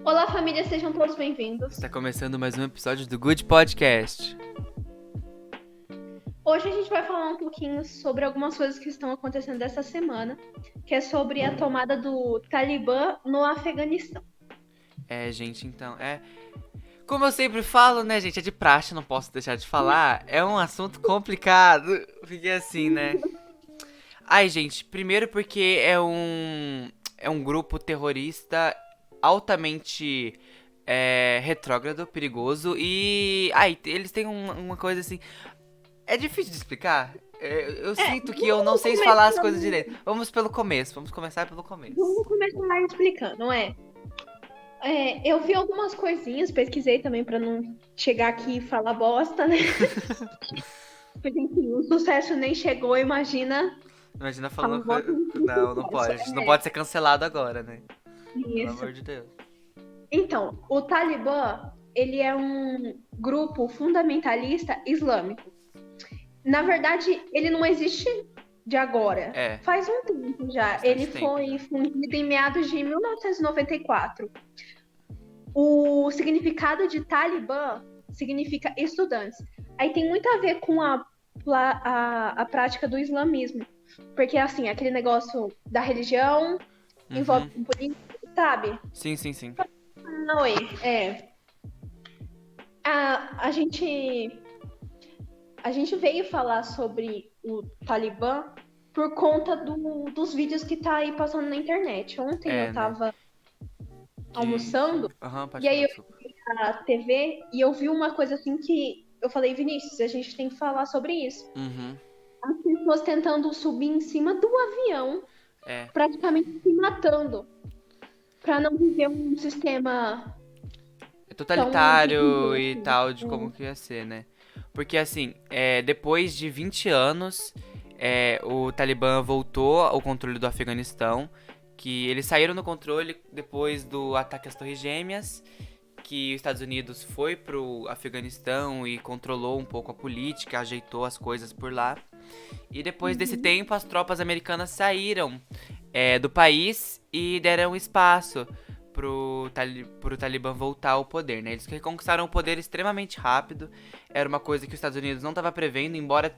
Olá, família, sejam todos bem-vindos. Está começando mais um episódio do Good Podcast. Hoje a gente vai falar um pouquinho sobre algumas coisas que estão acontecendo essa semana, que é sobre a tomada do Talibã no Afeganistão. Gente, então, como eu sempre falo, né, gente, é de praxe, não posso deixar de falar, é um assunto complicado, porque assim, né. Ai, gente, primeiro porque é um grupo terrorista altamente retrógrado, perigoso e, eles têm uma coisa assim, é difícil de explicar. Eu sinto que eu não Vamos sei falar as começar, coisas direito. Vamos pelo começo, vamos começar pelo começo. vamos começar explicando, não é? Eu vi algumas coisinhas, pesquisei também para não chegar aqui e falar bosta, né? Porque enfim, o sucesso nem chegou, imagina Imagina falar falando. bosta no Não, não sucesso. pode. A gente não pode ser cancelado agora, né? Pelo Isso. amor de Deus. Então, o Talibã, ele é um grupo fundamentalista islâmico. Na verdade, ele não existe de agora. É, Faz um tempo já. Ele bastante tempo foi já. fundido em meados de 1994. O significado de Talibã significa estudantes. Aí tem muito a ver com a prática do islamismo. Porque, assim, aquele negócio da religião envolve Uhum. política, sabe? Sim, sim, sim. Não, a gente veio falar sobre o Talibã por conta dos vídeos que tá aí passando na internet. Ontem eu Né? tava Que. almoçando Aham, pode e aí falar, eu desculpa. vi a TV e eu vi uma coisa assim que eu falei, Vinícius, a gente tem que falar sobre isso. Uhum. As pessoas tentando subir em cima do avião, É. praticamente se matando, pra não viver um sistema É tão totalitário terrível e assim. tal, de como que ia ser, né? Porque assim, depois de 20 anos, o Talibã voltou ao controle do Afeganistão. Que eles saíram do controle depois do ataque às Torres Gêmeas, que os Estados Unidos foi pro Afeganistão e controlou um pouco a política, ajeitou as coisas por lá. E depois desse Uhum. tempo, as tropas americanas saíram do país e deram espaço pro Talibã voltar ao poder, né? Eles reconquistaram o poder extremamente rápido. Era uma coisa que os Estados Unidos não estava prevendo, embora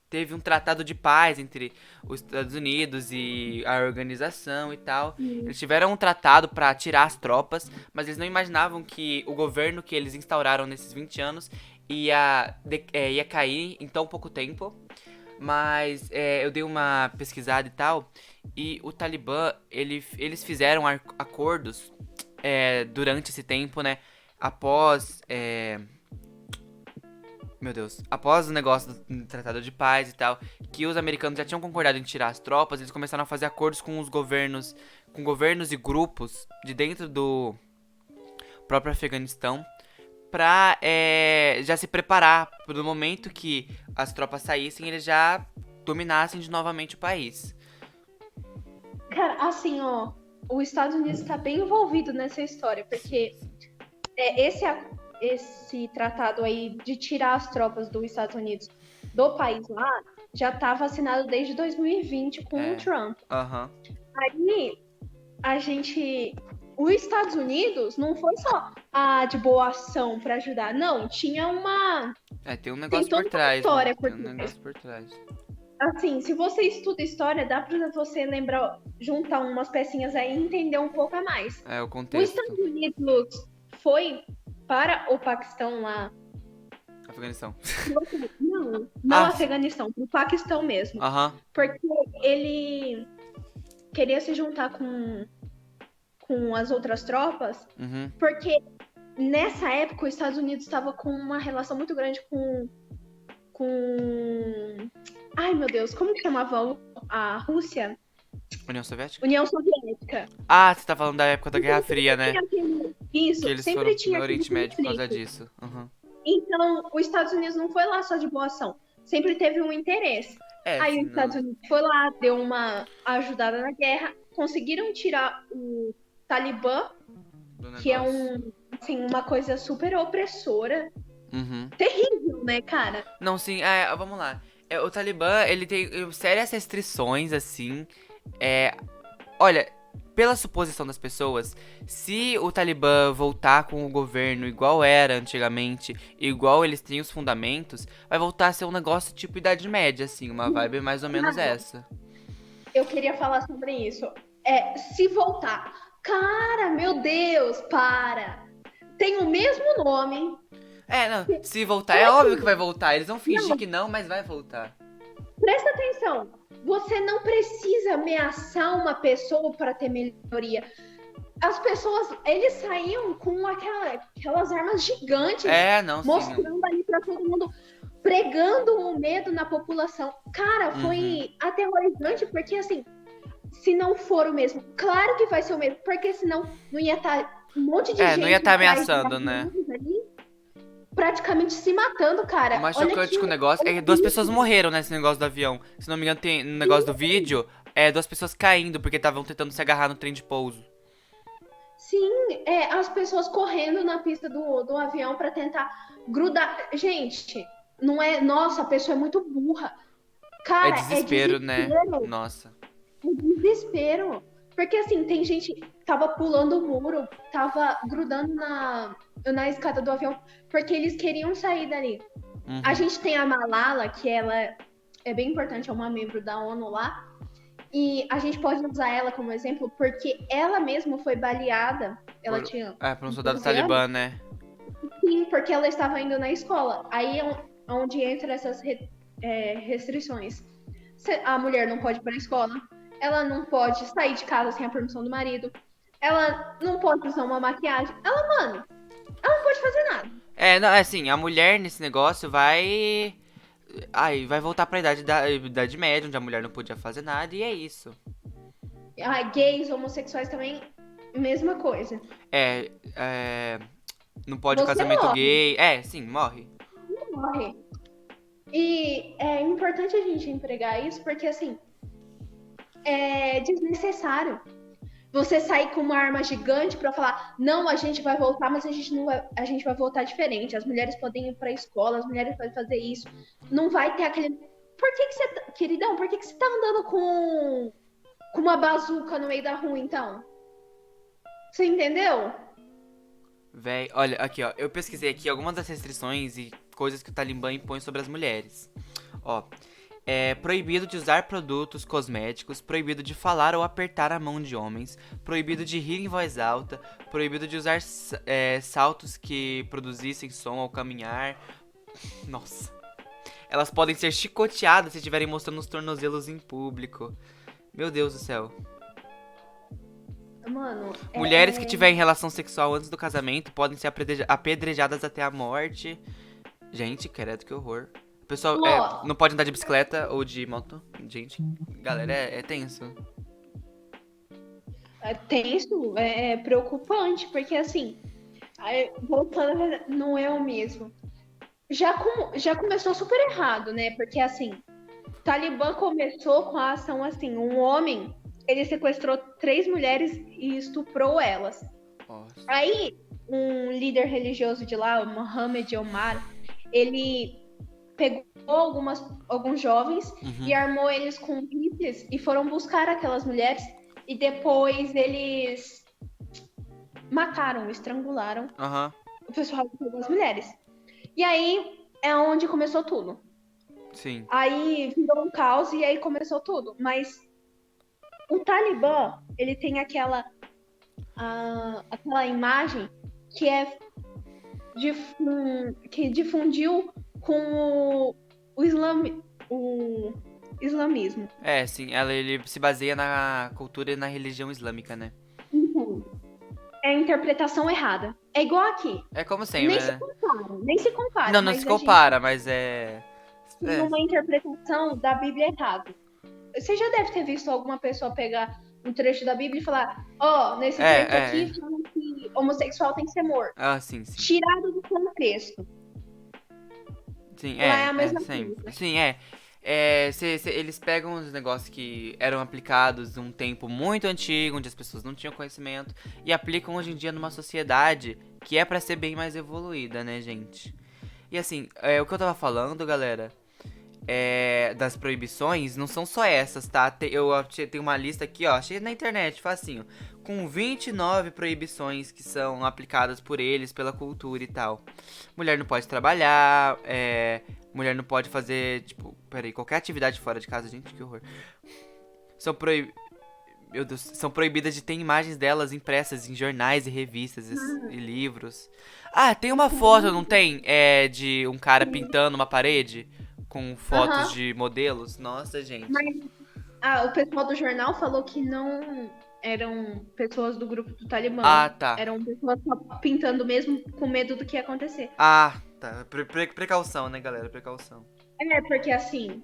teve um tratado de paz entre os Estados Unidos e a organização e tal. Eles tiveram um tratado para tirar as tropas, mas eles não imaginavam que o governo que eles instauraram nesses 20 anos ia cair em tão pouco tempo. Mas eu dei uma pesquisada e tal. E o Talibã, eles fizeram acordos durante esse tempo, né? Após. Meu Deus. Após o negócio do Tratado de Paz e tal, que os americanos já tinham concordado em tirar as tropas, eles começaram a fazer acordos com os governos. Com governos e grupos de dentro do próprio Afeganistão pra já se preparar pro momento que as tropas saíssem, eles já dominassem de novamente o país. Cara, assim, ó, os Estados Unidos está bem envolvido nessa história, porque Sim. esse tratado aí de tirar as tropas dos Estados Unidos do país lá já estava assinado desde 2020 com o É. Trump. Aham. Aí a gente. Os Estados Unidos não foi só de boa ação para ajudar, não, tinha uma. Tem um Tem negócio por toda uma trás, né? história por Tem um trás. negócio por trás. Assim, se você estuda história, dá para você lembrar, juntar umas pecinhas aí e entender um pouco a mais. É o Os contexto. Estados Unidos foi para o Paquistão lá. Afeganistão. Não Ah, sim. Afeganistão, pro Paquistão mesmo. Aham. Porque ele queria se juntar com as outras tropas, Uhum. porque nessa época os Estados Unidos estava com uma relação muito grande com. Ai, meu Deus, como que chamava a Rússia? União Soviética? União Soviética. Ah, você tá falando da época da Guerra Então Fria, sempre né? tinha aquele. Que Isso, eles foram sempre no tinha aquele Oriente Médio por causa conflito. disso. Uhum. Então, os Estados Unidos não foi lá só de boa ação, sempre teve um interesse. Aí Sim, os Estados não. Unidos foi lá, deu uma ajudada na guerra, conseguiram tirar o Talibã, Do que é negócio. assim, uma coisa super opressora, Uhum. terrível, né, cara? Não, sim, vamos lá. O Talibã, ele tem sérias restrições, assim. É, olha, pela suposição das pessoas, se o Talibã voltar com o governo igual era antigamente, igual eles têm os fundamentos, vai voltar a ser um negócio tipo Idade Média, assim, uma vibe mais ou menos Cara, essa. eu queria falar sobre isso. Se voltar. Cara, meu Deus, para. Tem o mesmo nome. É, não, se voltar, Olha é óbvio que aqui. vai voltar. Eles vão fingir Não, que não, mas vai voltar. presta atenção. Você não precisa ameaçar uma pessoa para ter melhoria. As pessoas, eles saíam com aquelas armas gigantes, É, não, sim. mostrando ali para todo mundo, pregando o medo na população. Cara, Uhum. foi aterrorizante, porque assim, se não for o mesmo, claro que vai ser o mesmo, porque senão não ia estar um monte de É, não ia gente estar atrás de ameaçando, né? aviões ali, praticamente se matando, O cara. mais Olha chocante que com o negócio é que duas pessoas morreram nesse negócio do avião. Se não me engano, tem no negócio do vídeo, duas pessoas caindo porque estavam tentando se agarrar no trem de pouso. sim, as pessoas correndo na pista do avião para tentar grudar. Gente, não é. Nossa, a pessoa é muito burra. É Cara, é desespero, né? desespero. Nossa. É desespero. Porque assim, tem gente que tava pulando o muro, tava grudando na escada do avião, porque eles queriam sair dali. A Uhum. gente tem a Malala, que ela é bem importante, é uma membro da ONU lá. E a gente pode usar ela como exemplo porque ela mesma foi baleada. Ela tinha Por um soldado 12 anos. talibã, né? Sim, porque ela estava indo na escola. Aí é onde entra essas restrições. A mulher não pode ir para a escola. Ela não pode sair de casa sem a permissão do marido. Ela não pode usar uma maquiagem. Mano, ela não pode fazer nada. Não, é assim, a mulher nesse negócio vai. Aí vai voltar pra idade média, onde a mulher não podia fazer nada, e é isso. Gays, homossexuais também, mesma coisa. É. Não pode Você casamento morre. gay. É, sim, morre. Morre. E é importante a gente empregar isso porque, assim, é desnecessário. Você sair com uma arma gigante para falar, não, a gente vai voltar, mas a gente não vai, a gente vai voltar diferente. As mulheres podem ir para a escola, as mulheres podem fazer isso. Não vai ter aquele. Por que você, queridão, por que você tá andando com uma bazuca no meio da rua, então? Você entendeu? Véi, olha, aqui ó, eu pesquisei aqui algumas das restrições e coisas que o Talibã impõe sobre as mulheres. Ó, é proibido de usar produtos cosméticos, proibido de falar ou apertar a mão de homens, proibido de rir em voz alta, proibido de usar saltos que produzissem som ao caminhar. Nossa. Elas podem ser chicoteadas se estiverem mostrando os tornozelos em público. Meu Deus do céu. Mano, Mulheres que tiverem relação sexual antes do casamento podem ser apedrejadas até a morte. Gente, credo, que horror. O pessoal ó, não pode andar de bicicleta ou de moto. Gente, galera, é tenso. é tenso, é preocupante, porque assim, voltando, não é o mesmo. Já começou super errado, né? Porque assim, Talibã começou com a ação assim, um homem, ele sequestrou 3 mulheres e estuprou elas. Nossa. Aí, um líder religioso de lá, o Mohammed Omar, ele pegou alguns jovens Uhum. e armou eles com rifles e foram buscar aquelas mulheres e depois eles mataram, estrangularam Aham. o pessoal que pegou as mulheres. E aí é onde começou tudo. Sim. Aí virou um caos e aí começou tudo. Mas o Talibã, ele tem aquela imagem que que difundiu com o islamismo. Sim, ele se baseia na cultura e na religião islâmica, né? Então, é a interpretação errada. É igual aqui. É como sempre, Nem se né? compara, nem se Não, compara, não se mas a gente compara, mas é. tem É. uma interpretação da Bíblia errada. Você já deve ter visto alguma pessoa pegar um trecho da Bíblia e falar: nesse trecho aqui fala que homossexual tem que ser morto. Ah, sim, sim. Tirado do contexto. Sim, Lá é a mesma sempre. coisa. Sim, eles pegam os negócios que eram aplicados num tempo muito antigo, onde as pessoas não tinham conhecimento, e aplicam hoje em dia numa sociedade que é pra ser bem mais evoluída, né, gente? E assim, o que eu tava falando, galera, das proibições não são só essas, tá? Tenho uma lista aqui, ó, achei na internet, facinho, com 29 proibições que são aplicadas por eles, pela cultura e tal. Mulher não pode trabalhar, mulher não pode fazer, tipo, peraí, qualquer atividade fora de casa, gente, que horror. São Meu Deus, são proibidas de ter imagens delas impressas em jornais e revistas e livros. Ah, tem uma foto, não tem? De um cara pintando uma parede com fotos Aham. de modelos. Nossa, gente. Mas o pessoal do jornal falou que não eram pessoas do grupo do Talibã. Ah, tá. Eram pessoas só pintando mesmo com medo do que ia acontecer. Ah, tá. Precaução, né, galera? Precaução. É, porque assim,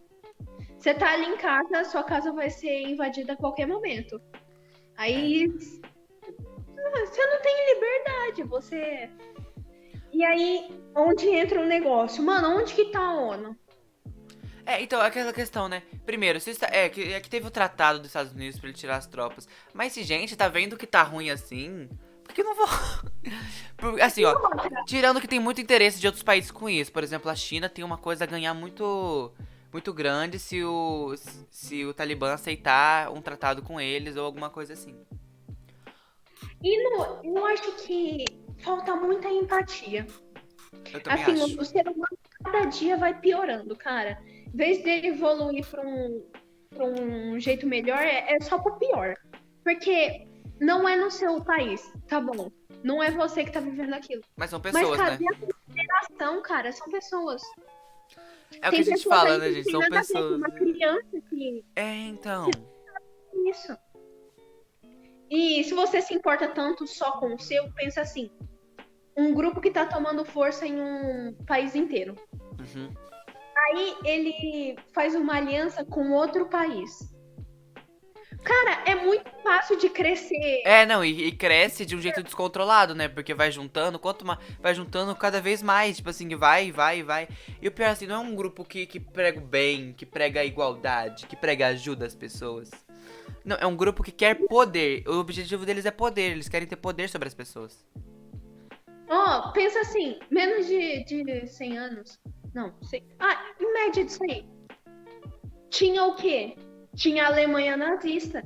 você tá ali em casa, sua casa vai ser invadida a qualquer momento. É. Aí você não tem liberdade, você. E aí, onde entra o negócio? Mano, onde que tá a ONU? Então, aquela questão, né? Primeiro, que teve o tratado dos Estados Unidos pra ele tirar as tropas. Mas se, gente, tá vendo que tá ruim assim, por que não vou? Assim, ó, tirando que tem muito interesse de outros países com isso. Por exemplo, a China tem uma coisa a ganhar muito grande se o Talibã aceitar um tratado com eles ou alguma coisa assim. Eu acho que falta muita empatia. Eu também Assim, acho. o ser humano cada dia vai piorando, cara. Em vez dele evoluir pra um jeito melhor, é só pro pior. Porque não é no seu país, tá bom. Não é você que tá vivendo aquilo. Mas são Mas pessoas, né? cadê a consideração, cara? São pessoas. É o que Tem a gente pessoas fala, aí né, que não gente? tem São nada a ver com pessoas. uma criança Então. que isso. E se você se importa tanto só com o seu, pensa assim. Um grupo que tá tomando força em um país inteiro. Uhum. Aí ele faz uma aliança com outro país. Cara, é muito fácil de crescer. Não, e cresce de um jeito descontrolado, né? Porque vai juntando, vai juntando cada vez mais, tipo assim, vai. E o pior, assim, não é um grupo que prega o bem, que prega a igualdade, que prega a ajuda às pessoas. Não, é um grupo que quer poder. O objetivo deles é poder, eles querem ter poder sobre as pessoas. Ó, pensa assim, menos de 100 anos. Não, sei. Em média disso aí. Tinha o quê? Tinha a Alemanha nazista.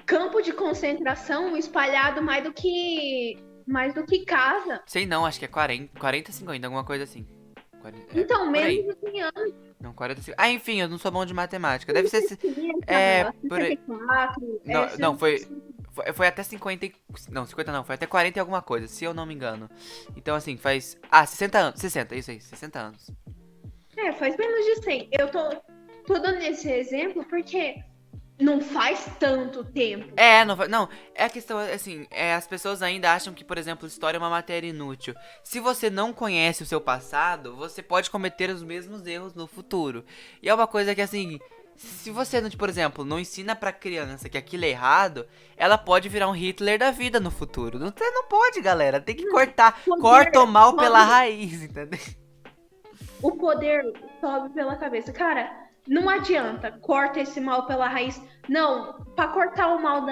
Campo de concentração espalhado mais do que casa. Sei não, acho que é 40, 50, alguma coisa assim. Então, Por menos aí. de 100 anos. Não, 45. Ah, enfim, eu não sou bom de matemática. Deve ser. Por aí. 64, Não, foi até 50. Não, 50 não, foi até 40 e alguma coisa, se eu não me engano. Então, assim, faz. 60 anos. 60, isso aí, 60 anos. faz menos de 100. Eu tô dando esse exemplo porque não faz tanto tempo. Não, é a questão, assim, as pessoas ainda acham que, por exemplo, história é uma matéria inútil. Se você não conhece o seu passado, você pode cometer os mesmos erros no futuro. E é uma coisa que, assim, se você, por exemplo, não ensina pra criança que aquilo é errado, ela pode virar um Hitler da vida no futuro. Não pode, galera, tem que cortar, corta o mal pela raiz, entendeu? O poder sobe pela cabeça. Cara, não adianta, corta esse mal pela raiz. Não, pra cortar o mal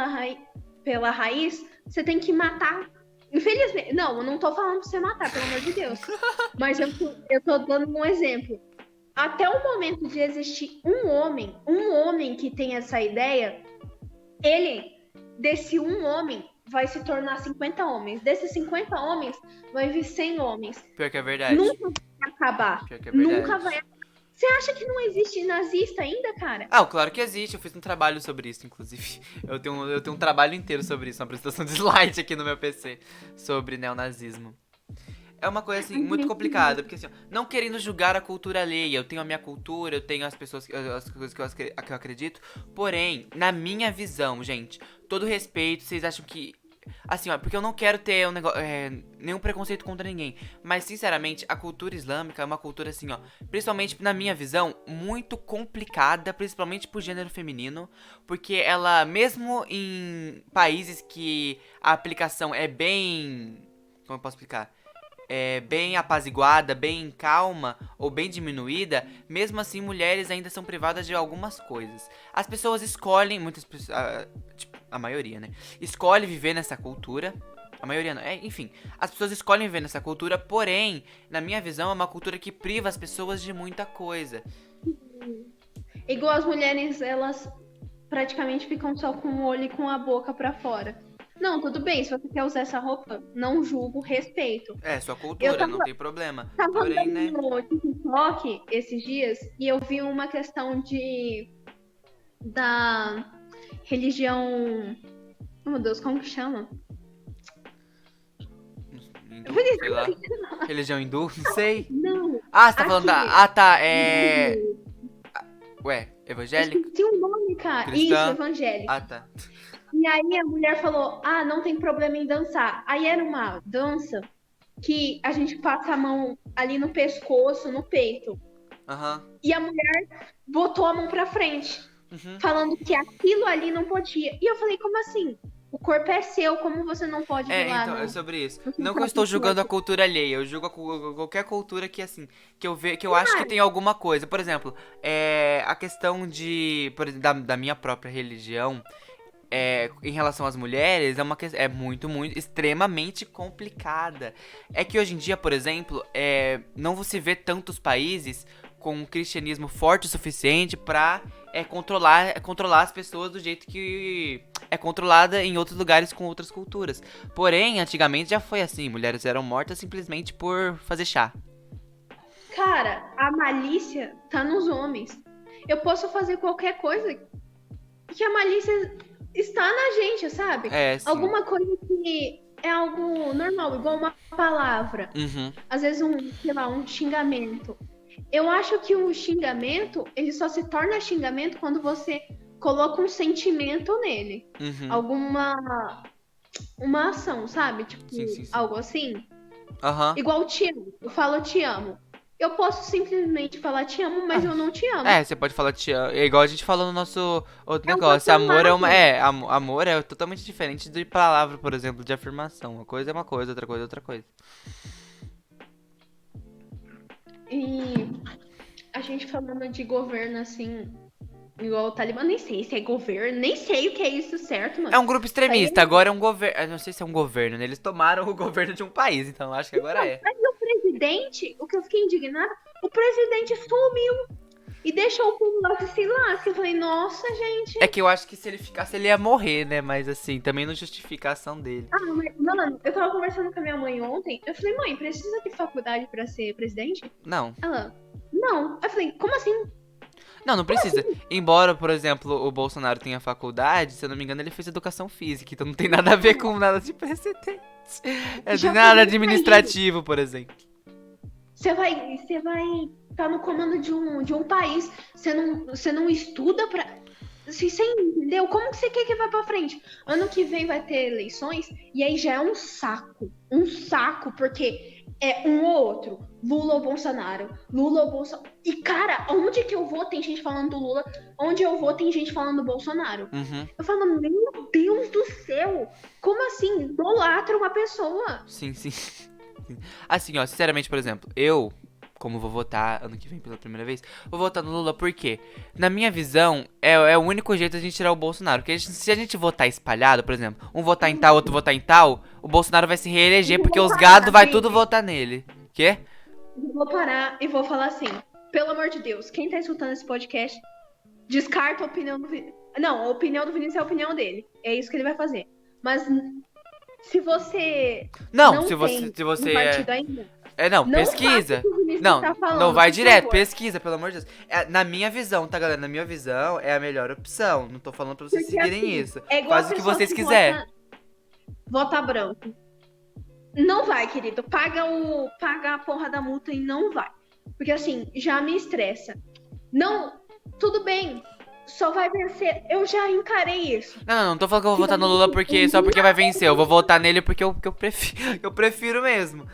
pela raiz, você tem que matar. Infelizmente, não, eu não tô falando pra você matar, pelo amor de Deus. Mas eu tô dando um exemplo. Até o momento de existir um homem que tem essa ideia, desse um homem, vai se tornar 50 homens. Desses 50 homens, vai vir 100 homens. Pior que é verdade. Nunca vai acabar. Pior que é verdade. Nunca vai acabar. Você acha que não existe nazista ainda, cara? Claro que existe. Eu fiz um trabalho sobre isso, inclusive. Eu tenho um trabalho inteiro sobre isso, uma apresentação de slide aqui no meu PC sobre neonazismo. É uma coisa, assim, muito complicada, porque, assim, não querendo julgar a cultura alheia, eu tenho a minha cultura, eu tenho as coisas que eu acredito, porém, na minha visão, gente, todo respeito, vocês acham que... Assim, ó, porque eu não quero ter nenhum preconceito contra ninguém. Mas, sinceramente, a cultura islâmica é uma cultura, assim, ó, principalmente na minha visão, muito complicada, principalmente pro gênero feminino. Porque ela, mesmo em países que a aplicação é bem... Como eu posso explicar? Bem apaziguada, bem calma ou bem diminuída, mesmo assim mulheres ainda são privadas de algumas coisas. As pessoas escolhem, muitas pessoas, tipo, a maioria, né? Escolhe viver nessa cultura. A maioria não. Enfim, as pessoas escolhem viver nessa cultura, porém, na minha visão, é uma cultura que priva as pessoas de muita coisa. Igual as mulheres, elas praticamente ficam só com o olho e com a boca pra fora. Não, tudo bem, se você quer usar essa roupa, não julgo, respeito. É, sua Eu cultura, tava, não tem problema. tava Porém, andando né? no TikTok esses dias e eu vi uma questão da religião. Oh, meu Deus, como que chama? Hindu, sei lá. Religião hindu? Não sei. Não, Ah, você tá falando da. aqui. Ah, tá. Ué, evangélica? Esqueci o nome, cara. Isso, Cristã? evangélico. Ah, tá. E aí a mulher falou: ah, não tem problema em dançar. Aí era uma dança que a gente passa a mão ali no pescoço, no peito. Aham. E a mulher botou a mão pra frente, Uhum. falando que aquilo ali não podia. E eu falei: como assim? O corpo é seu, como você não pode vir lá Então, é no sobre isso. seu Não que eu estou próprio julgando a corpo? cultura alheia, eu julgo qualquer cultura que, assim, que eu acho que tem alguma coisa. Por exemplo, a questão de, por exemplo, da minha própria religião, em relação às mulheres, é muito, muito, extremamente complicada. É que hoje em dia, por exemplo, não se vê tantos países com um cristianismo forte o suficiente pra controlar as pessoas do jeito que é controlada em outros lugares com outras culturas. Porém, antigamente já foi assim, mulheres eram mortas simplesmente por fazer chá. Cara, a malícia tá nos homens. Eu posso fazer qualquer coisa que a malícia está na gente, sabe? É, sim. Alguma coisa que é algo normal, igual uma palavra. Uhum, Às vezes sei lá, um xingamento. Eu acho que o xingamento, ele só se torna xingamento quando você coloca um sentimento nele. uhum. Uma ação, sabe? Tipo, Sim, sim, sim. algo assim. Aham. Igual te amo. Eu falo te amo. Eu posso simplesmente falar te amo, mas Ah, eu não te amo. você pode falar te amo. É igual a gente falou no nosso outro É uma negócio. Amor é uma. palavra. Amor é totalmente diferente de palavra, por exemplo, de afirmação. Uma coisa é uma coisa, outra coisa é outra coisa. E a gente falando de governo assim, igual o Talibã, nem sei se é governo, nem sei o que é isso certo, É mano. um grupo Isso aí extremista, agora é um governo. Eu não sei se é um governo, né? Eles tomaram o governo de um país, então eu acho que agora é. Mas o presidente, o que eu fiquei indignada, o presidente sumiu e deixou o povo lá que se lasque. Eu falei, nossa, gente. É que eu acho que se ele ficasse, ele ia morrer, né? Mas assim, também não justifica a ação dele. Ah, mas, mano, eu tava conversando com a minha mãe ontem. Eu falei, mãe, precisa de faculdade pra ser presidente? Não. Ela, não. Eu falei, como assim? Não, não precisa. Embora, por exemplo, o Bolsonaro tenha faculdade, se eu não me engano, ele fez educação física, então não tem nada a ver com nada de precedente. É de Já nada começa aí. administrativo, por exemplo. Você vai estar no comando de um país. Você não estuda pra. Você entendeu? Como que você quer que vá pra frente? Ano que vem vai ter eleições e aí já é um saco. Um saco, porque é um ou outro. Lula ou Bolsonaro. Lula ou Bolsonaro. E, cara, onde que eu vou tem gente falando do Lula. Onde eu vou tem gente falando do Bolsonaro. Uhum. Eu falo, meu Deus do céu. Como assim? Idolatra uma pessoa. Sim, sim. Assim, ó, sinceramente, por exemplo, eu, como vou votar ano que vem pela primeira vez, vou votar no Lula porque, na minha visão, é o único jeito de a gente tirar o Bolsonaro. Porque se a gente votar espalhado, por exemplo, um votar em tal, outro votar em tal, o Bolsonaro vai se reeleger porque os gado vai tudo votar nele. Quê? Vou parar e vou falar assim. Pelo amor de Deus, quem tá escutando esse podcast, descarta a opinião do Vinícius. Não, a opinião do Vinícius é a opinião dele. É isso que ele vai fazer. Mas se você Não, não se você, tem se um você partido ainda, não, não faça pesquisa. o que o Vinícius Não, tá falando, não vai por direto, favor. pesquisa, pelo amor de Deus. Na minha visão, tá, galera? Na minha visão, é a melhor opção. Não tô falando pra vocês Porque seguirem assim, isso. é igual Faz a o que pessoa vocês que quiserem. vota branco. Não vai, querido. Paga a porra da multa e não vai. Porque assim, já me estressa. Não, tudo bem. Só vai vencer. Eu já encarei isso. Não tô falando que eu vou Que votar no vai Lula só porque vai vencer. vencer. Eu vou votar nele porque eu prefiro, eu prefiro mesmo.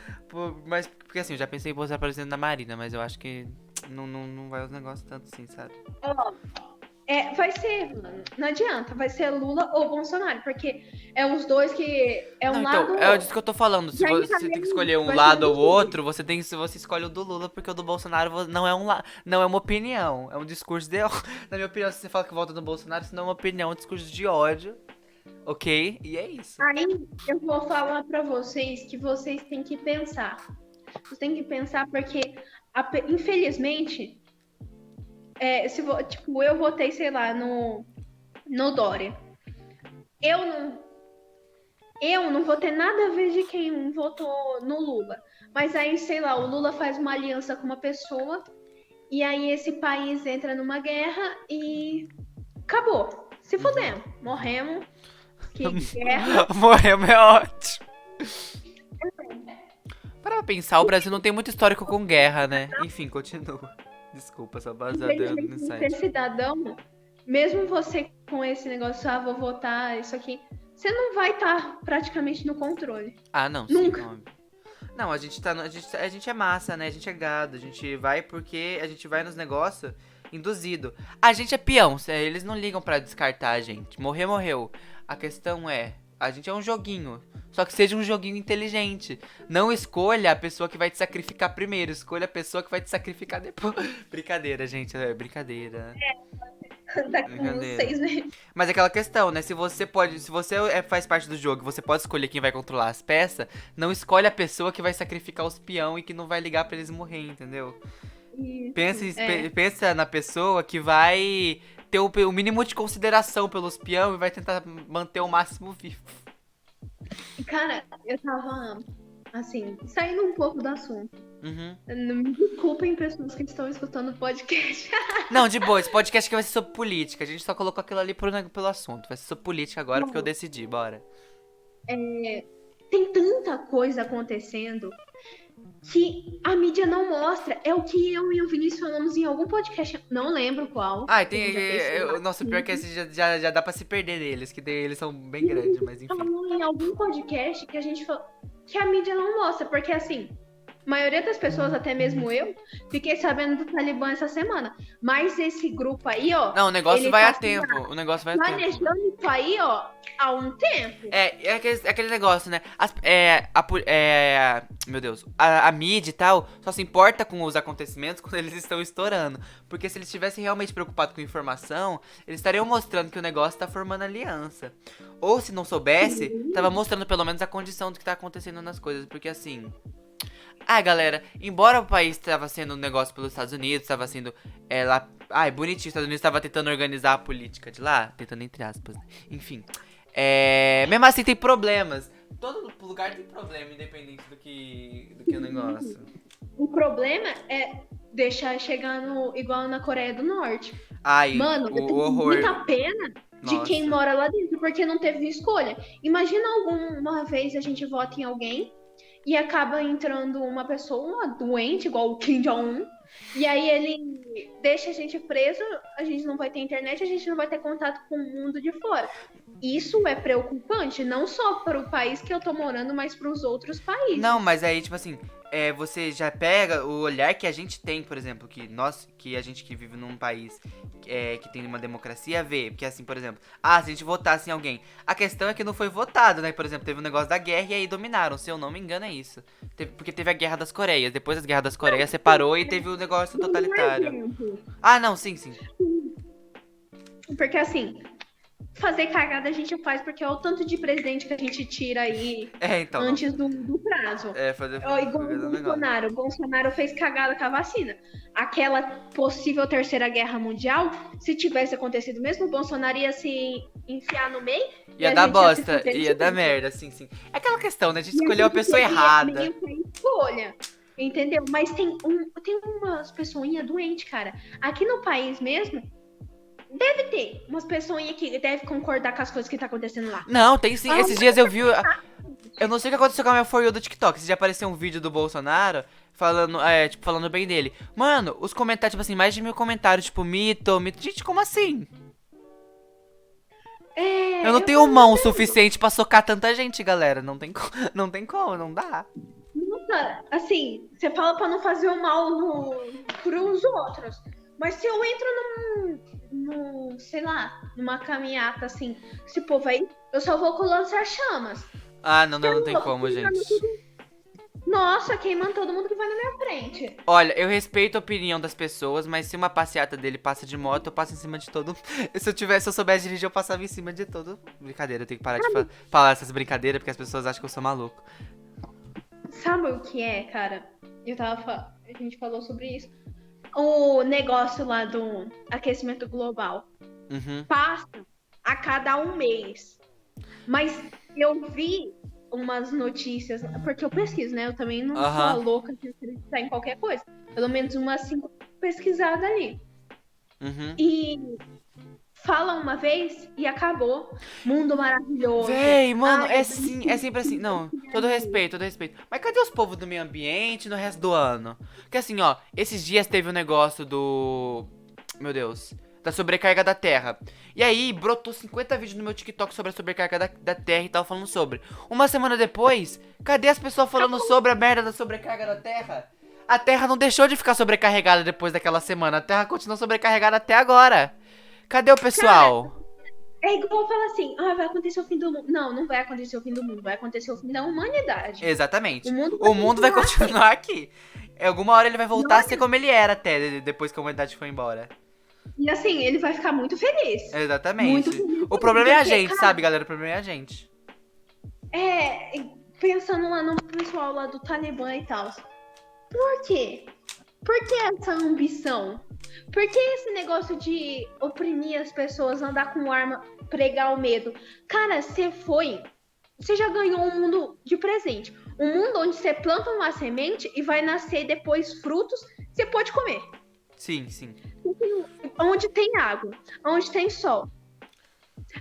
Mas, porque assim, eu já pensei em votar presidente da Marina, mas eu acho que não vai os negócios tanto assim, sabe? Ó, vai ser, mano. Não adianta. Vai ser Lula ou Bolsonaro. Porque é os dois que. É Não, um então, lado ou é outro. disso que eu tô falando. Se Já você tem que encarei escolher isso. um Vai ser lado ou dos dois. outro, você escolhe o do Lula, porque o do Bolsonaro não é uma opinião, é um discurso de ódio. Na minha opinião, se você fala que vota no Bolsonaro, isso não é uma opinião, é um discurso de ódio, ok? E é isso. Aí eu vou falar pra vocês que vocês têm que pensar. Vocês têm que pensar porque, infelizmente, Tipo, eu votei, sei lá, no Dória. Eu não vou ter nada a ver de quem votou no Lula. Mas aí, sei lá, o Lula faz uma aliança com uma pessoa e aí esse país entra numa guerra e acabou. Se fudemos. Morremos. Que guerra. Morremos é ótimo. Para pensar, o Brasil não tem muito histórico com guerra, né? Enfim, continua. Desculpa, só baseado no Infelizmente, ser insight. cidadão, mesmo você com esse negócio, vou votar, isso aqui, você não vai estar praticamente no controle. Ah, não, sim, Nunca. óbvio. Não, a gente é massa, né? A gente é gado. A gente vai porque a gente vai nos negócios induzido. A gente é peão, eles não ligam pra descartar a gente. Morrer, morreu. A questão é, a gente é um joguinho. Só que seja um joguinho inteligente. Não escolha a pessoa que vai te sacrificar primeiro. Escolha a pessoa que vai te sacrificar depois. Brincadeira, gente. É brincadeira. Daqui uns Brincadeira. 6 meses. Mas é aquela questão, né? Se você faz parte do jogo, você pode escolher quem vai controlar as peças, não escolhe a pessoa que vai sacrificar os peão e que não vai ligar pra eles morrer, entendeu? Pensa na pessoa que vai ter o mínimo de consideração pelos peão e vai tentar manter o máximo vivo. Cara, eu tava, assim, saindo um pouco do assunto. Uhum. Não me desculpem, pessoas que estão escutando o podcast. Não, de boa, esse podcast aqui vai ser sobre política. A gente só colocou aquilo ali pelo assunto. Vai ser sobre política agora porque eu decidi, bora. Tem tanta coisa acontecendo que a mídia não mostra. É o que eu e o Vinícius falamos em algum podcast, não lembro qual. Ah, e que a gente já tem. fez, sei lá. Nossa, pior que esse já dá pra se perder neles, que eles são bem grandes, mas enfim. Falou em algum podcast que a gente falou que a mídia não mostra, porque assim, a maioria das pessoas, até mesmo eu, fiquei sabendo do Talibã essa semana. Mas esse grupo aí, ó. Não, o negócio ele vai tá a tempo. O negócio vai a tempo. planejando isso aí, ó, há um tempo. É aquele negócio, né? Meu Deus. A mídia e tal só se importa com os acontecimentos quando eles estão estourando. Porque se eles estivessem realmente preocupados com informação, eles estariam mostrando que o negócio tá formando aliança. Ou se não soubesse, tava mostrando pelo menos a condição do que tá acontecendo nas coisas. Porque assim. Ah, galera, embora o país tava sendo um negócio pelos Estados Unidos, tava sendo lá. Ai, bonitinho, os Estados Unidos tava tentando organizar a política de lá. Tentando entre aspas, né? Enfim. Mesmo assim tem problemas. Todo lugar tem problema, independente do que o negócio. O problema é deixar chegar igual na Coreia do Norte. Ai, Mano, eu tenho horror. muita pena de Nossa. quem mora lá dentro, porque não teve escolha. Imagina alguma vez a gente vota em alguém e acaba entrando uma pessoa doente, igual o Kim Jong-un, e aí ele deixa a gente preso, a gente não vai ter internet, a gente não vai ter contato com o mundo de fora. Isso é preocupante, não só para o país que eu tô morando, mas para os outros países. Não, mas aí, tipo assim, você já pega o olhar que a gente tem, por exemplo, que a gente que vive num país que tem uma democracia, vê. Porque assim, por exemplo, se a gente votasse em alguém. A questão é que não foi votado, né? Por exemplo, teve um negócio da guerra e aí dominaram. Se eu não me engano, é isso. Porque teve a Guerra das Coreias. Depois das Guerras das Coreias separou e teve o negócio totalitário. Ah, não, sim. Porque assim, fazer cagada a gente faz porque é o tanto de presidente que a gente tira aí Então, antes do prazo. fazer Igual o Bolsonaro. O Bolsonaro fez cagada com a vacina. Aquela possível terceira guerra mundial, se tivesse acontecido mesmo, o Bolsonaro ia se enfiar no meio. Ia dar bosta, ia dar merda, sim. É aquela questão, né? A gente escolheu a pessoa errada. Escolha. Entendeu? Mas tem umas pessoinhas doentes, cara. Aqui no país mesmo, deve ter umas pessoinhas que devem concordar com as coisas que tá acontecendo lá. Não, tem sim. Esses dias eu vi. Eu não sei o que aconteceu com a minha For You do TikTok. Esses dias apareceu um vídeo do Bolsonaro falando bem dele. Mano, os comentários, tipo assim, mais de 1000 comentários, tipo, mito. Gente, como assim? Eu não tenho mão suficiente pra socar tanta gente, galera. Não tem como, não dá. Nossa, assim, você fala pra não fazer o mal pros outros. Mas se eu entro sei lá, numa caminhata assim, esse povo aí, eu só vou lançar chamas. Ah, não tem como, gente. Nossa, queimando todo mundo que vai na minha frente. Olha, eu respeito a opinião das pessoas, mas se uma passeata dele passa de moto, eu passo em cima de todo. Se eu soubesse dirigir, eu passava em cima de todo. Brincadeira, eu tenho que parar de falar essas brincadeiras, porque as pessoas acham que eu sou maluco. Sabe o que é, cara? A gente falou sobre isso. o negócio lá do aquecimento global Uhum. passa a cada um mês. Mas eu vi umas notícias, porque eu pesquiso, né? Eu também não sou a Aham. louca de acreditar em qualquer coisa. Pelo menos umas 5 pesquisadas ali. Uhum. E fala uma vez e acabou. Mundo maravilhoso. Véi, mano, Ai, é sim, é sempre assim. Não, todo respeito, todo respeito. Mas cadê os povos do meio ambiente no resto do ano? Porque assim, ó, esses dias teve um negócio do. Meu Deus. Da sobrecarga da Terra. E aí, brotou 50 vídeos no meu TikTok sobre a sobrecarga da Terra e tal, falando sobre. Uma semana depois, cadê as pessoas falando sobre a merda da sobrecarga da Terra? A Terra não deixou de ficar sobrecarregada depois daquela semana. A Terra continua sobrecarregada até agora. Cadê o cara, pessoal? é igual falar assim, vai acontecer o fim do mundo. Não, não vai acontecer o fim do mundo, vai acontecer o fim da humanidade. O Exatamente. mundo vai O mundo vai continuar assim. continuar aqui. Alguma hora ele vai E voltar a ser olha, como ele era até depois que a humanidade foi embora. e assim, ele vai ficar muito feliz. Muito Exatamente. feliz O mesmo, problema é a porque, gente, cara, sabe, galera? O problema é a gente. pensando lá no pessoal lá do Talibã e tal. Por quê? Por que essa ambição? Por que esse negócio de oprimir as pessoas, andar com arma, pregar o medo? Cara, você já ganhou um mundo de presente. Um mundo onde você planta uma semente e vai nascer depois frutos, você pode comer. Sim, sim. Onde tem água, onde tem sol,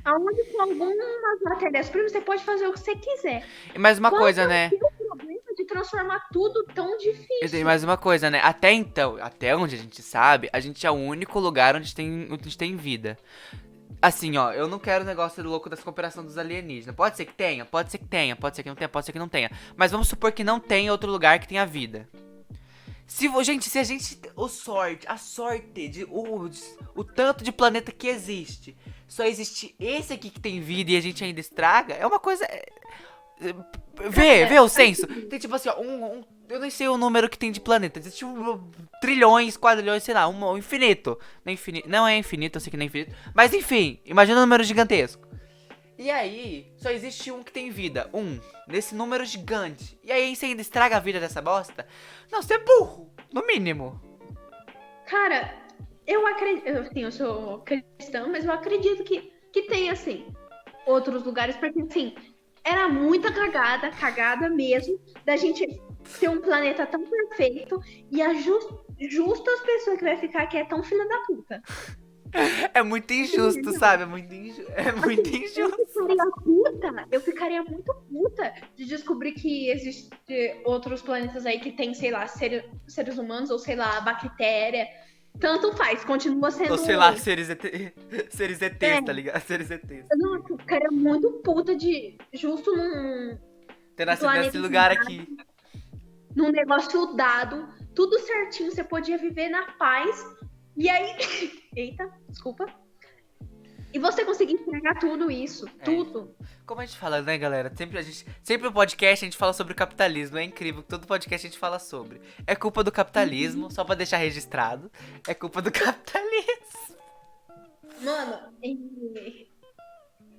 aonde com algumas matérias-primas você pode fazer o que você quiser. E mais uma Qual que coisa, é o né? seu problema de transformar tudo tão E tem difícil? mais uma coisa, né? Até então, até onde a gente sabe, a gente é o único lugar onde tem vida. Assim, ó, eu não quero o negócio louco das conspirações dos alienígenas. Pode ser que tenha, pode ser que tenha, pode ser que não tenha, pode ser que não tenha. Mas vamos supor que não tem outro lugar que tenha vida. Gente, se a gente. A sorte o tanto de planeta que existe. Só existe esse aqui que tem vida e a gente ainda estraga, é uma coisa. Vê Cara, o senso. Tem tipo assim, ó, eu nem sei o número que tem de planetas. Existe trilhões, quadrilhões, sei lá, um infinito. Não é infinito, eu sei que não é infinito. Mas enfim, imagina um número gigantesco. E aí, só existe um que tem vida. Nesse número gigante. E aí você ainda estraga a vida dessa bosta? Não, você é burro, no mínimo. cara, eu acredito, assim, eu sou cristã, mas eu acredito que tem, assim, outros lugares, porque, assim, era muita cagada mesmo, da gente ter um planeta tão perfeito e justo as pessoas que vai ficar aqui é tão filha da puta. É muito injusto, sabe? É muito Assim, injusto. eu ficaria muito puta de descobrir que existe outros planetas aí que tem, sei lá, seres humanos ou, sei lá, bactéria. Tanto faz, continua Ou sendo. sei lá, seres É, ETs, tá ligado? Seres ETs. não, eu ficaria muito puta de justo num Ter nascido nesse planeta, lugar aqui. num negócio dado, tudo certinho, você podia viver na paz. E aí. Eita, desculpa. E você conseguir entregar tudo isso, É. tudo. Como a gente fala, né, galera? Sempre no podcast a gente fala sobre o capitalismo. É incrível que todo podcast a gente fala sobre. É culpa do capitalismo, só pra deixar registrado. É culpa do capitalismo. Mano, em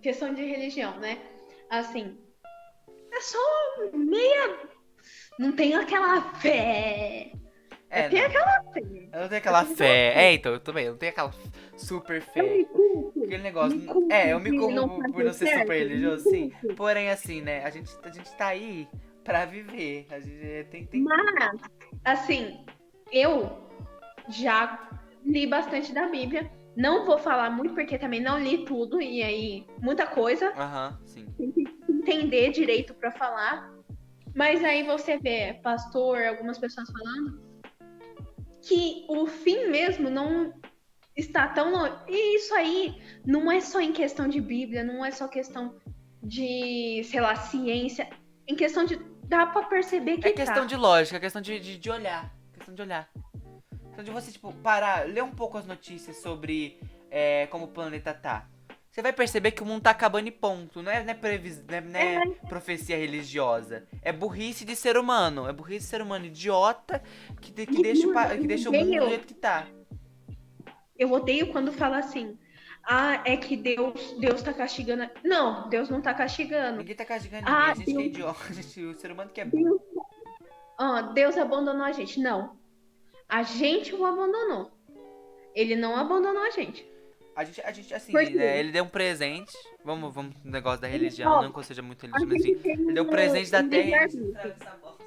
questão de religião, né? Assim, é só meia. Não tem aquela fé. Eu tenho Não. aquela fé. Eu não tenho Eu aquela tenho aquela fé. fé. Então, eu também. Eu não tenho aquela super Eu fé. me culpo. Aquele negócio. Me culpo Eu me de não culpo por fazer não ser super certo. Me religioso, sim. culpo. Porém, assim, né? A gente tá aí pra viver. A gente tem. Mas, assim, eu já li bastante da Bíblia. Não vou falar muito porque também não li tudo e aí muita coisa. Aham, sim. Tem que entender direito pra falar. Mas aí você vê pastor, algumas pessoas falando que o fim mesmo não está tão longe. E isso aí não é só em questão de Bíblia, não é só questão de, sei lá, ciência. Em questão de. Dá pra perceber É que questão tá. de lógica, é questão de olhar. Questão de olhar. Questão de você, tipo, parar, ler um pouco as notícias sobre como o planeta tá. Você vai perceber que o mundo tá acabando e ponto. Não é profecia religiosa. É burrice de ser humano. É burrice de ser humano idiota que deixa o mundo do jeito que tá. Eu odeio quando fala assim. É que Deus tá castigando. Não, Deus não tá castigando. Ninguém tá castigando ninguém, a gente que é Deus, idiota. O ser humano que é burro. Deus, Deus abandonou a gente. Não. A gente o abandonou. Ele não abandonou a gente. A gente assim, Por quê? né, ele deu um presente. Vamos no negócio da religião, Ó, não que eu seja muito a religioso, mas gente enfim. tem Ele deu um presente da um terra e a gente livre-arbítrio. estraga essa bosta.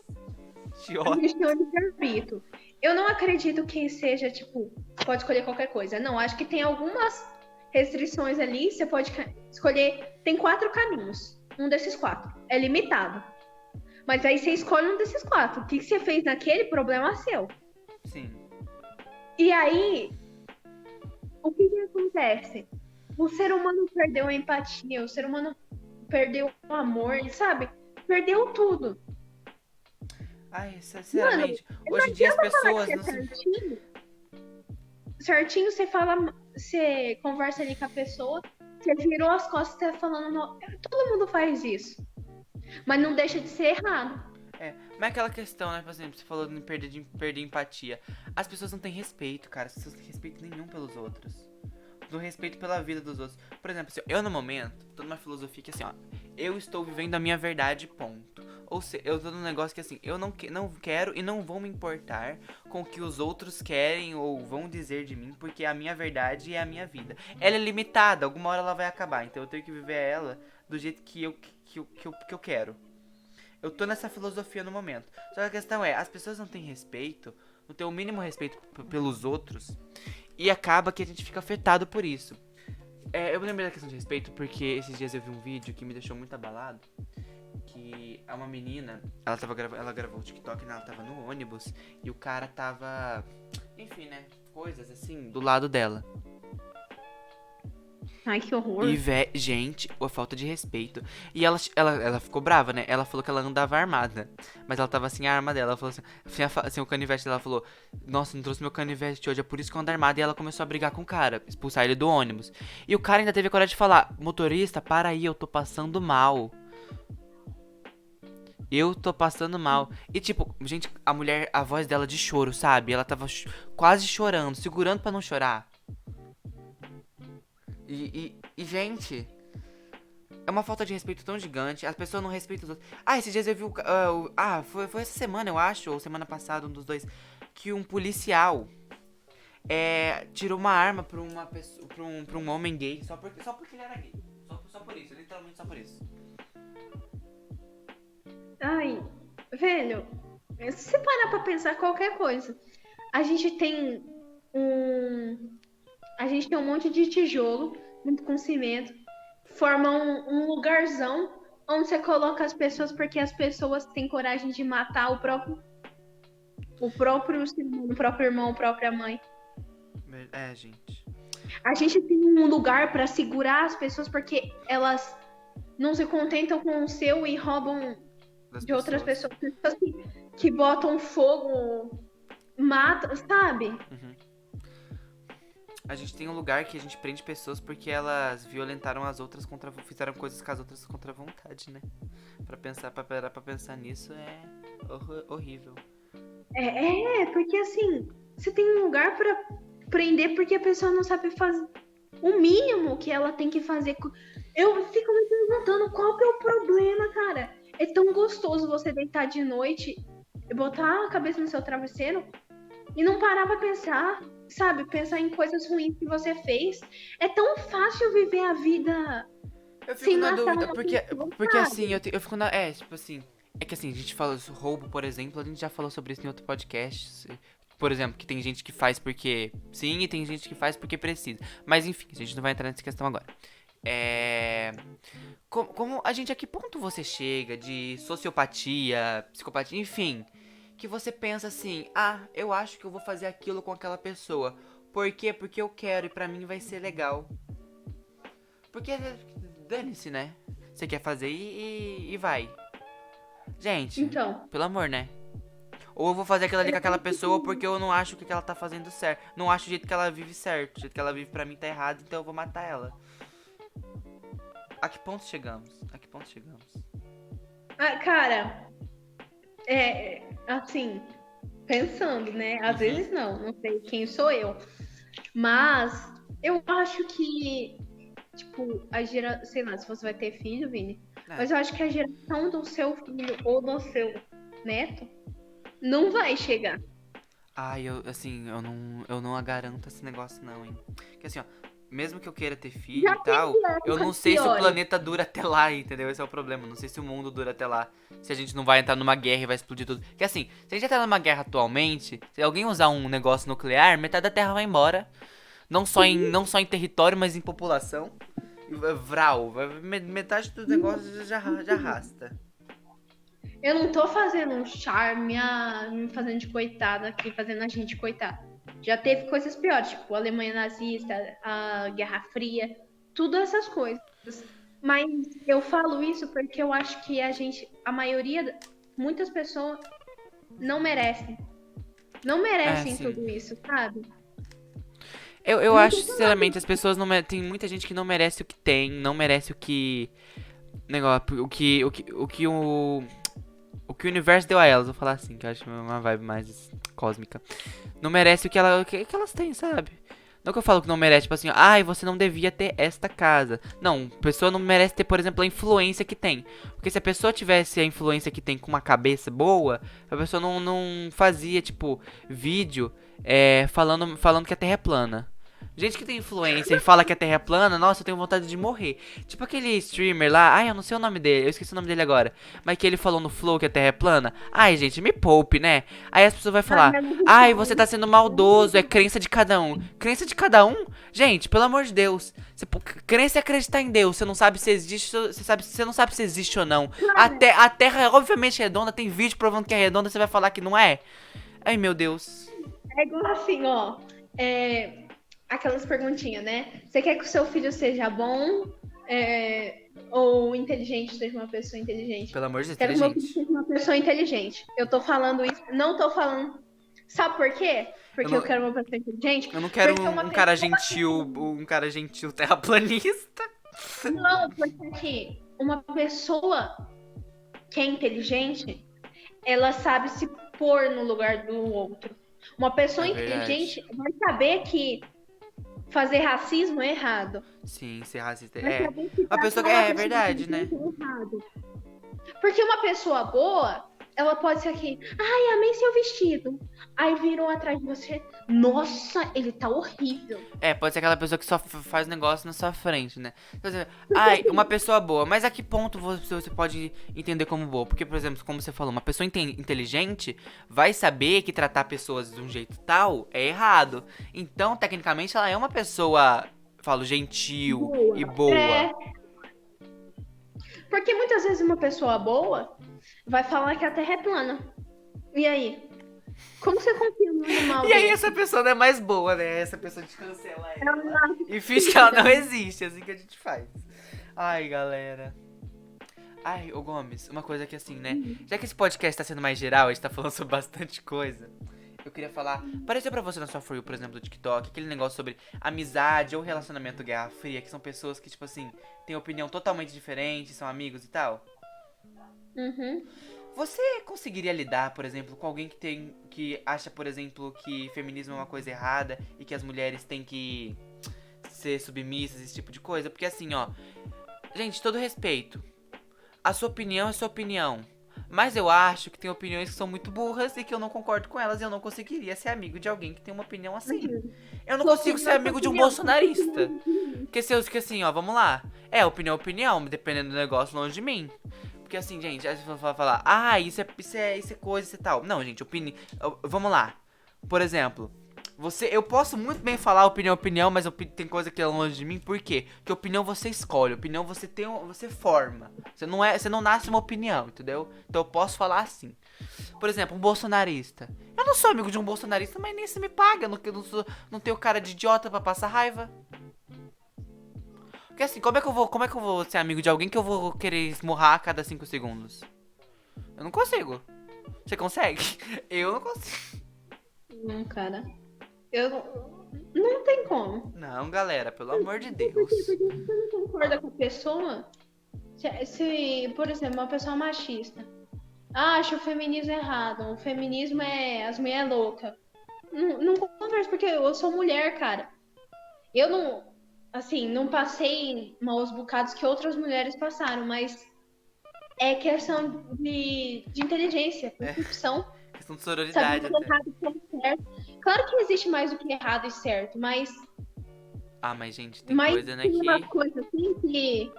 A Idiota. gente tem um livre-arbítrio. Eu não acredito que seja, tipo, pode escolher qualquer coisa. Não, acho que tem algumas restrições ali. Você pode escolher. Tem 4 caminhos. Um desses 4. É limitado. Mas aí você escolhe um desses 4. O que você fez naquele, problema é seu. Sim. E aí, o que acontece? O ser humano perdeu a empatia, o ser humano perdeu o amor, sabe? Perdeu tudo. Ai, Mano, sinceramente, não hoje em dia as adianta falar que pessoas você é não se. certinho. Certinho, você fala, você conversa ali com a pessoa, você virou as costas e tá falando mal. Todo mundo faz isso. Mas não deixa de ser errado. Mas é aquela questão, né? Por exemplo, você falou de perder empatia. As pessoas não têm respeito, cara. As pessoas não têm respeito nenhum pelos outros. Do respeito pela vida dos outros. Por exemplo, assim, eu no momento tô numa filosofia que assim, ó, eu estou vivendo a minha verdade, ponto. Ou seja, eu tô num negócio que assim, eu não quero e não vou me importar com o que os outros querem ou vão dizer de mim, porque a minha verdade é a minha vida. Ela é limitada, alguma hora ela vai acabar, então eu tenho que viver ela do jeito que eu quero. Eu tô nessa filosofia no momento. Só que a questão é, as pessoas não têm respeito, não têm o mínimo respeito pelos outros. E acaba que a gente fica afetado por isso. Eu me lembrei da questão de respeito porque esses dias eu vi um vídeo que me deixou muito abalado. Que é uma menina, ela gravou o TikTok, né? Ela tava no ônibus e o cara tava, enfim, né? Coisas assim, do lado dela. Ai, que horror. E, gente, a falta de respeito. E ela ficou brava, né? Ela falou que ela andava armada. Mas ela tava assim, a arma dela. Ela falou assim, o canivete dela falou: Nossa, não trouxe meu canivete hoje, é por isso que eu ando armada. E ela começou a brigar com o cara, expulsar ele do ônibus. E o cara ainda teve a coragem de falar: Motorista, para aí, eu tô passando mal. Eu tô passando mal. E tipo, gente, a mulher, a voz dela de choro, sabe? Ela tava quase chorando, segurando pra não chorar. Gente, é uma falta de respeito tão gigante. As pessoas não respeitam os outros. Esses dias eu vi foi essa semana, eu acho, ou semana passada, um dos dois, que um policial tirou uma arma pra uma pessoa, pra um homem gay, só porque ele era gay. Só por isso, literalmente só por isso. Ai, velho, se você parar pra pensar qualquer coisa, a gente tem um. A gente tem um monte de tijolo junto com cimento, forma um lugarzão onde você coloca as pessoas porque as pessoas têm coragem de matar o próprio o próprio irmão, a própria mãe. Gente. A gente tem um lugar pra segurar as pessoas porque elas não se contentam com o seu e roubam Das de outras pessoas. pessoas que botam fogo, matam, sabe? Uhum. A gente tem um lugar que a gente prende pessoas porque elas violentaram as outras fizeram coisas com as outras contra a vontade, né? Pra parar pra pensar nisso é horrível. Porque assim, você tem um lugar pra prender porque a pessoa não sabe fazer o mínimo que ela tem que fazer. Eu fico me perguntando qual que é o problema, cara. É tão gostoso você deitar de noite e botar a cabeça no seu travesseiro e não parar pra pensar, sabe? Pensar em coisas ruins que você fez. É tão fácil viver a vida Eu fico sem na matar dúvida, uma porque, pessoa, porque sabe? assim, eu fico na. Tipo assim. É que assim, a gente fala roubo, por exemplo, a gente já falou sobre isso em outro podcast. Por exemplo, que tem gente que faz porque sim e tem gente que faz porque precisa. Mas enfim, a gente não vai entrar nessa questão agora. Como a gente, a que ponto você chega de sociopatia, psicopatia, enfim, que você pensa assim, eu acho que eu vou fazer aquilo com aquela pessoa. Por quê? Porque eu quero e pra mim vai ser legal. Porque dane-se, né? Você quer fazer e vai. Gente, Então, pelo amor, né? Ou eu vou fazer aquilo ali com aquela pessoa porque eu não acho que ela tá fazendo certo. Não acho o jeito que ela vive certo. O jeito que ela vive pra mim tá errado, então eu vou matar ela. A que ponto chegamos? A que ponto chegamos? cara, assim, pensando, né? Às vezes não sei quem sou eu. Mas eu acho que, tipo, sei lá, se você vai ter filho, Vini, mas eu acho que a geração do seu filho ou do seu neto não vai chegar. Ai, eu não garanto esse negócio não, hein. Porque assim, ó, mesmo que eu queira ter filho Já e teve tal, eu não épocas sei se o piores. planeta dura até lá, entendeu? Esse é o problema. Não sei se o mundo dura até lá. Se a gente não vai entrar numa guerra e vai explodir tudo. Porque assim, se a gente entrar numa guerra atualmente, se alguém usar um negócio nuclear, metade da Terra vai embora. Não só em território, mas em população. E vral, metade do negócio já arrasta. Eu não tô fazendo um charme, me fazendo de coitada aqui, fazendo a gente coitada. Já teve coisas piores, tipo a Alemanha nazista, a Guerra Fria, tudo essas coisas. Mas eu falo isso porque eu acho que a maioria, muitas pessoas não merecem. Não É, merecem sim. tudo isso, sabe? Eu Não acho, tô falando. sinceramente, as pessoas não tem muita gente que não merece o que tem, não merece o que negócio, o que o universo deu a elas, vou falar assim, que eu acho uma vibe mais cósmica. Não merece o que elas têm, sabe? Não que eu falo que não merece, tipo assim, ai, você não devia ter esta casa. Não, a pessoa não merece ter, por exemplo, a influência que tem. Porque se a pessoa tivesse a influência que tem com uma cabeça boa, a pessoa não fazia, tipo, vídeo falando que a Terra é plana. Gente que tem influência e fala que a Terra é plana, nossa, eu tenho vontade de morrer. Tipo aquele streamer lá, ai, eu não sei o nome dele, eu esqueci o nome dele agora. Mas que ele falou no Flow que a Terra é plana. Ai, gente, me poupe, né? Aí as pessoas vão Ai, falar, mas não ai, você falo. tá sendo maldoso, é crença de cada um. Crença de cada um? Gente, pelo amor de Deus. Crença é acreditar em Deus. Você não sabe se existe, você não sabe se existe ou não. A Terra é obviamente redonda, tem vídeo provando que é redonda, você vai falar que não é? Ai, meu Deus. É igual assim, ó. Aquelas perguntinhas, né? Você quer que o seu filho seja bom ou inteligente, seja uma pessoa inteligente? Pelo amor de Deus, Quero que meu filho inteligente. seja uma pessoa inteligente. Eu tô falando isso, não tô falando. Sabe por quê? Eu Porque eu não, quero uma pessoa inteligente? eu não quero Porque uma um cara gentil terraplanista. não, porque assim, uma pessoa que é inteligente, ela sabe se pôr no lugar do outro. Uma pessoa É verdade. inteligente vai saber que fazer racismo é errado. Sim, ser racista. Vai É. saber que Uma pessoa que. tratar uma É pessoa verdade, né? inteligente é errado. Porque uma pessoa boa, ela pode ser aqui, ai, amei seu vestido. Aí viram atrás de você, nossa, ele tá horrível. É, pode ser aquela pessoa que só faz negócio na sua frente, né? Por exemplo, ai, uma pessoa boa, mas a que ponto você pode entender como boa? Porque, por exemplo, como você falou, uma pessoa inteligente vai saber que tratar pessoas de um jeito tal é errado. Então, tecnicamente, ela é uma pessoa, falo, gentil e boa. É, porque muitas vezes uma pessoa boa vai falar que a Terra é plana. E aí? Como você confia num animal E aí desse? essa pessoa não é mais boa, né? Essa pessoa te cancela Ela ela. não acha E finge que ela que não existe, é assim que a gente faz. Ai, galera. Ai, ô Gomes, uma coisa que assim, né? Já que esse podcast tá sendo mais geral, a gente tá falando sobre bastante coisa. Eu queria falar. Apareceu pra você na sua For You, por exemplo, do TikTok, aquele negócio sobre amizade ou relacionamento Guerra Fria, que são pessoas que, tipo assim, têm opinião totalmente diferente, são amigos e tal. Uhum. Você conseguiria lidar, por exemplo, com alguém que acha, por exemplo, que feminismo é uma coisa errada e que as mulheres têm que ser submissas, esse tipo de coisa? Porque assim, ó, gente, todo respeito. A sua opinião é sua opinião. Mas eu acho que tem opiniões que são muito burras e que eu não concordo com elas e eu não conseguiria ser amigo de alguém que tem uma opinião assim. Eu não Sua consigo ser opinião, sua amigo de um opinião. bolsonarista. Que assim, ó, vamos lá. É, opinião, dependendo do negócio longe de mim. Porque assim, gente, aí você vai falar, ah, isso é coisa, isso é tal. Não, gente, vamos lá. Por exemplo, eu posso muito bem falar opinião, mas tem coisa que é longe de mim, por quê? Porque opinião você escolhe, opinião você forma. Você não nasce uma opinião, entendeu? Então eu posso falar assim. Por exemplo, um bolsonarista. Eu não sou amigo de um bolsonarista, mas nem se me paga, não tenho cara de idiota pra passar raiva. Porque assim, como é que eu vou ser amigo de alguém que eu vou querer esmurrar a cada 5 segundos? Eu não consigo. Você consegue? Eu não consigo. Não, cara. Eu não tem como. Não, galera, pelo amor de Por quê? Deus. Porque você não concorda com a pessoa. Por exemplo, uma pessoa machista acha o feminismo errado. O feminismo é as mulheres loucas. Não converso, porque eu sou mulher, cara. Eu não, assim, não passei maus bocados que outras mulheres passaram, mas é questão de inteligência, É, percepção, questão de saber sororidade o até. errado que é certo. Claro que existe mais do que errado e certo, mas Ah, mas gente, tem coisa, né, tem que uma coisa assim que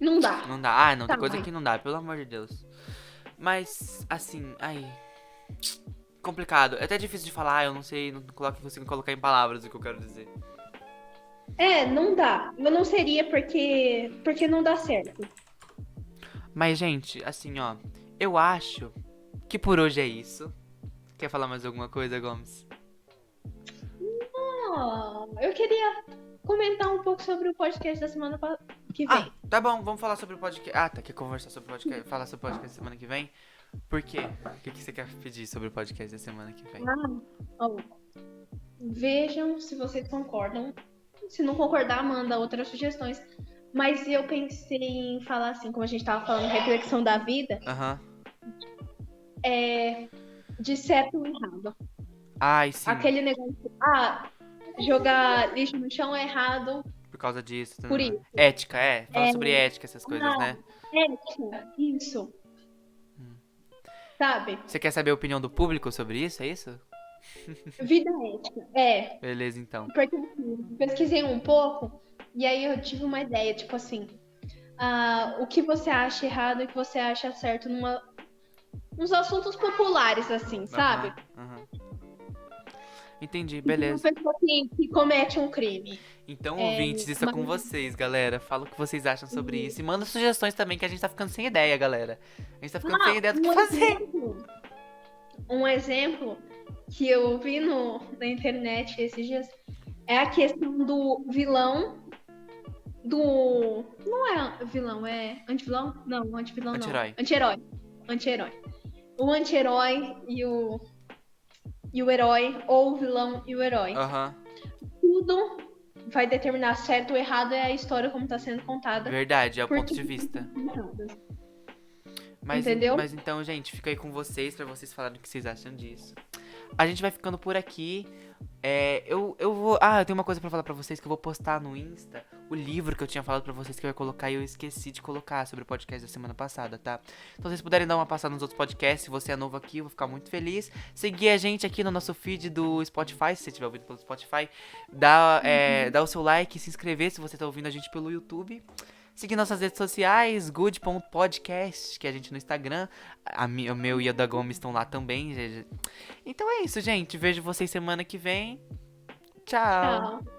não dá, não dá. Ah, não, tem coisa sabe? que não dá, pelo amor de Deus. Mas, assim, complicado. É até difícil de falar, eu não sei, não consigo colocar em palavras o que eu quero dizer. Não dá. Eu não seria porque não dá certo. Mas, gente, assim, ó, eu acho que por hoje é isso. Quer falar mais alguma coisa, Gomes? Eu queria comentar um pouco sobre o podcast da semana que Ah, vem. tá bom, vamos falar sobre o podcast. Ah, tá, quer conversar sobre o podcast, falar sobre o podcast semana que vem? Por quê? O que você quer pedir sobre o podcast da semana que vem? Ó, vejam se vocês concordam. Se não concordar, manda outras sugestões. Mas eu pensei em falar assim, como a gente tava falando, reflexão da vida, Aham. de certo ou errado. Ai, sim, Aquele negócio, jogar lixo no chão é errado por causa disso. por isso. Ética, fala É, sobre ética, essas coisas, né? ética, isso, sabe? Você quer saber a opinião do público sobre isso, é isso? Vida ética, Beleza, então. porque assim, pesquisei um pouco e aí eu tive uma ideia, tipo assim, o que você acha errado e o que você acha certo nos assuntos populares, assim, sabe? Aham. Entendi, Tipo, uma beleza. pessoa que comete um crime. Então, É, ouvintes, isso é mas, com vocês, galera. Fala o que vocês acham sobre isso. E manda sugestões também, que a gente tá ficando sem ideia, galera. A gente tá ficando sem ideia do que fazer. um exemplo que eu vi na internet esses dias é a questão do vilão do. Não é vilão, é antivilão? Não, antivilão não. Anti-herói. Anti-herói. Anti-herói. O anti-herói e o herói, ou o vilão e o herói. Aham. Tudo vai determinar certo ou errado é a história como está sendo contada. Verdade, é o Por ponto de tudo vista. Entendeu? Mas então, gente, fica aí com vocês pra vocês falarem o que vocês acham disso. A gente vai ficando por aqui. Eu vou. Ah, eu tenho uma coisa pra falar pra vocês que eu vou postar no Insta. O livro que eu tinha falado pra vocês que eu ia colocar e eu esqueci de colocar sobre o podcast da semana passada, tá? Então, se vocês puderem dar uma passada nos outros podcasts, se você é novo aqui, eu vou ficar muito feliz. Seguir a gente aqui no nosso feed do Spotify, se você estiver ouvindo pelo Spotify. Dá o seu like, se inscrever se você tá ouvindo a gente pelo YouTube. Seguir nossas redes sociais, good.podcast, que é a gente no Instagram. O meu e a da Gomes estão lá também. Então é isso, gente. Vejo vocês semana que vem. Tchau. Tchau.